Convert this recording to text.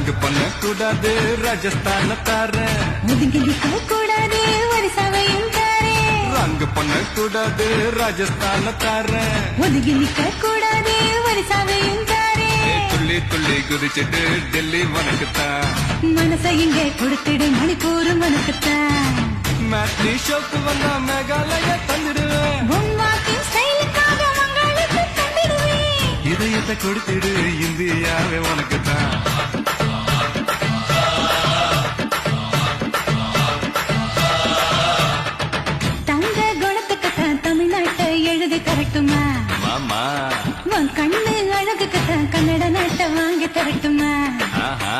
ரங்கு பண்ண கூடாது ராஜஸ்தான தாரேன். ஒதுங்கி நிற்க கூடாது ஒரு சபையும் தாரேன். ரங்கு பண்ண கூடாது ராஜஸ்தான தாரேன். ஒதுங்கி நிற்க கூடாது ஒரு சபையும் தாரேன். துள்ளி துள்ளி குதிச்சிட்டு டெல்லி உனக்குத்தான். மனசை இங்கே கொடுத்துடு மணிப்பூர் உனக்குத்தான். மேட்னி ஷோக்கு வந்தா மேகாலய தந்துடுவேன். பொம்மாக்கின் ஸ்டைலுக்காக மங்களுக்கு தந்திடுவேன். இதயத்தை கொடுத்துடு இந்தியாவே உனக்குத்தான். தங்க குணத்துக்குத்தான் தமிழ்நாட்டை எழுதி தரட்டுமா? மாமா உன் கண்ணு அழகுக்குத்தான் கன்னட நாட்டை வாங்கி தரட்டுமா? ஆஹா